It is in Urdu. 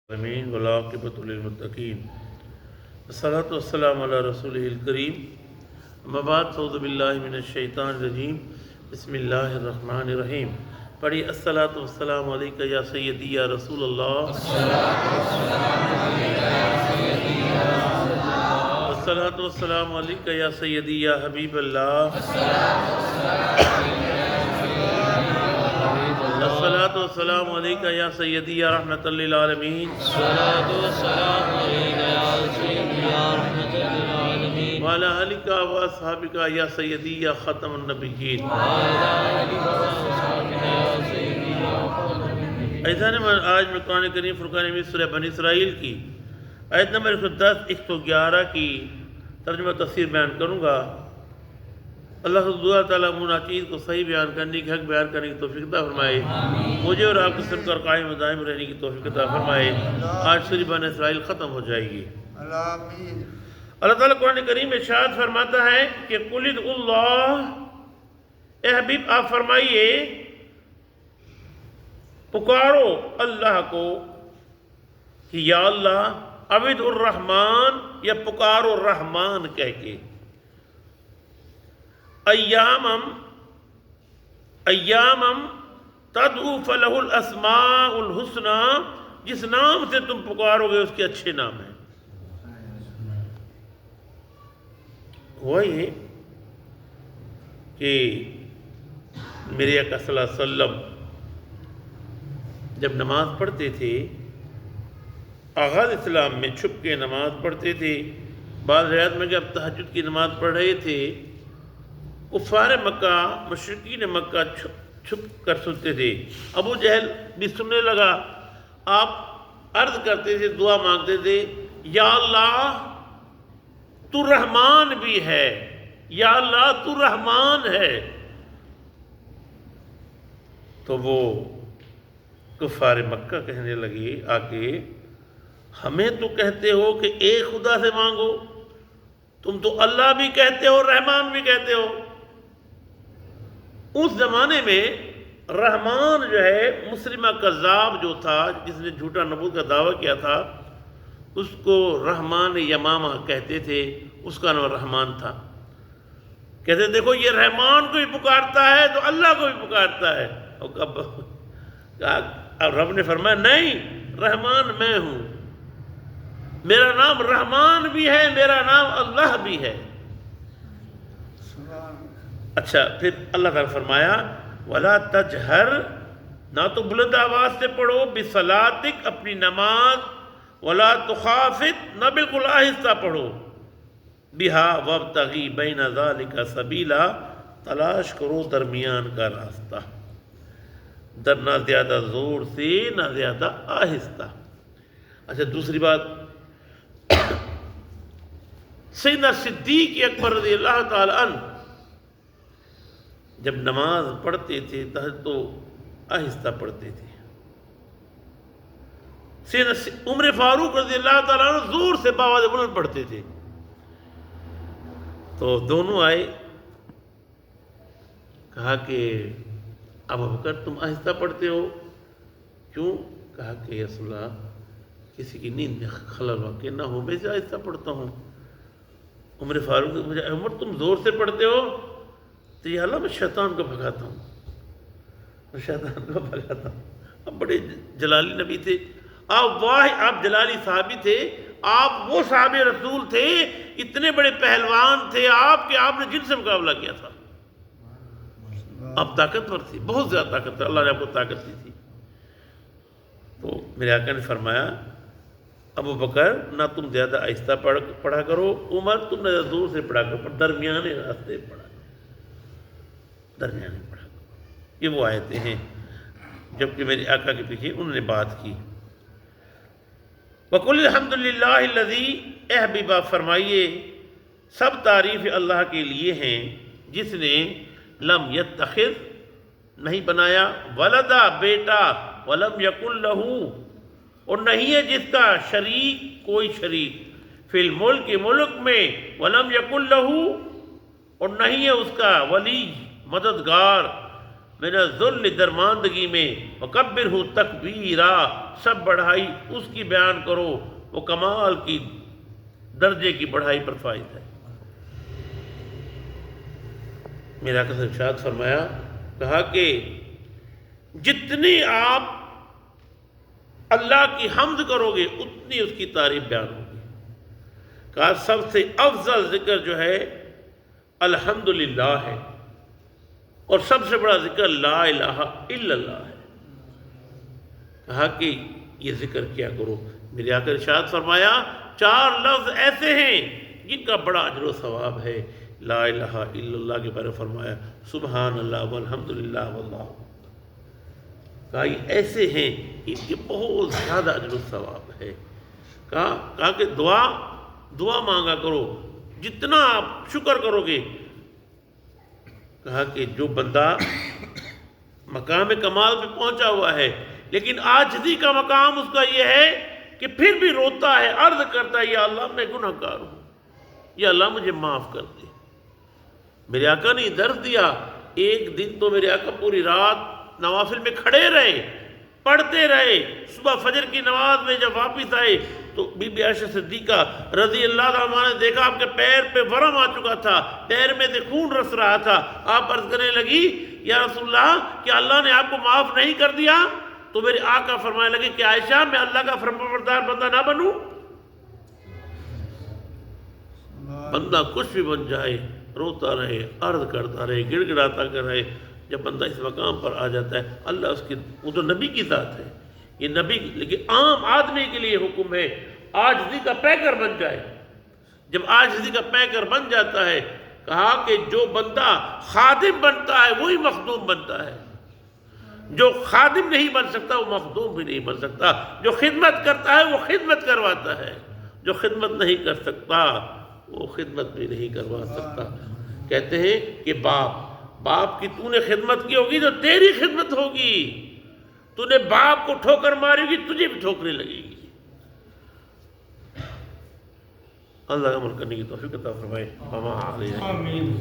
العالمین والعاقبۃ للمتقین والصلاۃ والسلام علی رسولہ الکریم اما بعد فاعوذ باللہ من الشیطان الرجیم بسم اللہ الرحمن الرحیم پڑھی الصلاۃ والسلام علیکہ یا سیدی یا رسول اللہ الصلاۃ والسلام علیکہ یا سیدی یا حبیب اللہ الصلاۃ والسلام علیکہ یا سیدی یا رحمۃ للعالمین وعلی آلک و اصحابک یا سیدی یا ختم النبیین۔ ایسا آج میں قرآن کریم فرقان حمید سورہ بنی اسرائیل کی آیت نمبر 110-111 کی ترجمہ تفسیر بیان کروں گا۔ اللہ تعالیٰ تعالیٰ مناچیز کو صحیح بیان کرنے کی حق بیان کرنے کی توفیق عطا فرمائے، مجھے اور آپ کو سب کر قائم و دائم رہنے کی توفیق عطا فرمائے۔ آج سورہ بنی اسرائیل ختم ہو جائے گی۔ اللہ تعالیٰ قرآن کریم میں ارشاد فرماتا ہے کہ قُلِ ادْعُوا اللَّهَ، اے حبیب آپ فرمائیے پکارو اللہ کو کہ یا اللہ، عبد الرحمن یا پکارو رحمان کہہ کے، ایامم تدعو فلہ الاسماء الحسنى، جس نام سے تم پکارو گے اس کے اچھے نام ہیں۔ ہوا یہ کہ میرے آقا صلی اللہ علیہ وسلم جب نماز پڑھتے تھے، آغاز اسلام میں چھپ کے نماز پڑھتے تھے، بعض روایات میں جب تہجد کی نماز پڑھ رہے تھے، کفار مکہ مشرکین مکہ چھپ کر سنتے تھے۔ ابو جہل بھی سننے لگا، آپ عرض کرتے تھے، دعا مانگتے تھے، یا اللہ تو رحمان بھی ہے، یا اللہ تو رحمان ہے۔ تو وہ کفار مکہ کہنے لگے آ کے، ہمیں تو کہتے ہو کہ ایک خدا سے مانگو، تم تو اللہ بھی کہتے ہو رحمان بھی کہتے ہو۔ اس زمانے میں رحمان جو ہے مسلمہ کذاب جو تھا، جس نے جھوٹا نبوت کا دعویٰ کیا تھا، اس کو رحمان یمامہ کہتے تھے، اس کا نام رحمان تھا۔ کہتے دیکھو یہ رحمان کو بھی پکارتا ہے تو اللہ کو بھی پکارتا ہے۔ اب رب نے فرمایا نہیں، رحمان میں ہوں، میرا نام رحمان بھی ہے، میرا نام اللہ بھی ہے۔ اچھا، پھر اللہ تعالیٰ فرمایا وَلَا تَجْهَرْ، نہ تو بلند آواز سے پڑھو، بِصَلَاتِكَ، اپنی نماز، وَلَا تُخَافِتْ، نہ بالکل آہستہ پڑھو، بِهَا وَابْتَغِي بَيْنَ ذَلِكَ سَبِيلًا، تلاش کرو درمیان کا راستہ، نہ زیادہ زور سے نہ زیادہ آہستہ۔ اچھا، دوسری بات، سیدنا صدیق اکبر رضی اللہ تعالی عنہ جب نماز پڑھتے تھے تو آہستہ پڑھتے تھے۔ سیدنا عمر فاروق رضی اللہ تعالیٰ عنہ زور سے باواز بلند پڑھتے تھے۔ تو دونوں آئے، کہا کہ ابو بکر تم آہستہ پڑھتے ہو کیوں؟ کہا کہ یا رسول اللہ کسی کی نیند میں خلل واقع نہ ہو، میں سے آہستہ پڑھتا ہوں۔ عمر فاروق نے مجھے، عمر تم زور سے پڑھتے ہو؟ تو یا اللہ میں شیطان کو بھگاتا ہوں، میں شیطان کو بھگاتا ہوں۔ اب بڑے جلالی نبی تھے آپ، واہ آپ جلالی صحابی تھے، آپ وہ صحابی رسول تھے، اتنے بڑے پہلوان تھے آپ کہ آپ نے جن سے مقابلہ کیا تھا۔ آپ طاقتور تھی، بہت زیادہ طاقتور، اللہ نے آپ کو طاقت دی تھی۔ تو میرے آقا نے فرمایا ابو بکر نہ تم زیادہ آہستہ پڑھا کرو، عمر تم نہ زیادہ زور سے پڑھا کرو، درمیانے راستے پڑھا کرو، درمیانے پڑھا کرو۔ یہ وہ آیتیں ہیں جبکہ میرے آقا کے پیچھے انہوں نے بات کی۔ وَقُلِ الْحَمْدُ لِلَّهِ الَّذِي، اے حبیبہ فرمائیے سب تعریف اللہ کے لیے ہیں جس نے لم یتخذ نہیں بنایا، ولدا بیٹا، ولم یکن لہ اور نہیں ہے جس کا شریک کوئی شریک، فی الملک ملک میں، ولم یکن لہ اور نہیں ہے اس کا ولی مددگار، من الذل درماندگی میں، وکبرہ تکبیرا سب بڑھائی اس کی بیان کرو، وہ کمال کی درجے کی بڑھائی پر فائد ہے۔ میرے آقا نے ارشاد فرمایا، کہا کہ جتنی آپ اللہ کی حمد کرو گے اتنی اس کی تعریف بیان ہوگی۔ کہا سب سے افضل ذکر جو ہے الحمدللہ ہے، اور سب سے بڑا ذکر لا الہ الا اللہ ہے۔ کہا کہ یہ ذکر کیا کرو۔ میرے آقا نے ارشاد فرمایا 4 لفظ ایسے ہیں جن کا بڑا اجر و ثواب ہے۔ لا الہ الا اللہ کے بارے میں فرمایا سبحان اللہ والحمدللہ واللہ۔ کہا یہ ایسے ہیں ان کے بہت زیادہ اجر و ثواب ہے۔ کہا کہ دعا مانگا کرو، جتنا آپ شکر کرو گے۔ کہا کہ جو بندہ مقام کمال پہ پہنچا ہوا ہے لیکن عاجزی کا مقام اس کا یہ ہے کہ پھر بھی روتا ہے، عرض کرتا ہے یا اللہ میں گناہ گار ہوں، یا اللہ مجھے معاف کر دے۔ میرے آقا نے درس دیا، ایک دن تو میرے آقا پوری رات نوافل میں کھڑے رہے، پڑھتے رہے۔ صبح فجر کی نماز میں جب واپس آئے تو بی بی عائشہ صدیقہ رضی اللہ عنہا نے دیکھا آپ کے پیر پہ ورم آ چکا تھا، پیر میں سے خون رس رہا تھا۔ آپ عرض کرنے لگی یا رسول اللہ کیا اللہ نے آپ کو معاف نہیں کر دیا؟ تو میرے آقا فرمانے لگے کہ عائشہ میں اللہ کا فرمانبردار بندہ نہ بنوں؟ بندہ کچھ بھی بن جائے، روتا رہے، عرض کرتا رہے، گڑ گڑاتا کر رہے، جب بندہ اس مقام پر آ جاتا ہے اللہ اس کی، وہ تو نبی کی ذات ہے، یہ نبی، لیکن عام آدمی کے لیے حکم ہے عاجزی کا پیکر بن جائے۔ جب عاجزی کا پیکر بن جاتا ہے، کہا کہ جو بندہ خادم بنتا ہے وہی مخدوم بنتا ہے، جو خادم نہیں بن سکتا وہ مخدوم بھی نہیں بن سکتا، جو خدمت کرتا ہے وہ خدمت کرواتا ہے، جو خدمت نہیں کر سکتا وہ خدمت بھی نہیں کروا سکتا۔ کہتے ہیں کہ باپ کی تو نے خدمت کی ہوگی تو تیری خدمت ہوگی، تو نے باپ کو ٹھوکر ماری ہوگی تجھے بھی ٹھوکریں لگے گی۔ اللہ عمل کرنے کی توفیق عطا فرمائے۔ آمین۔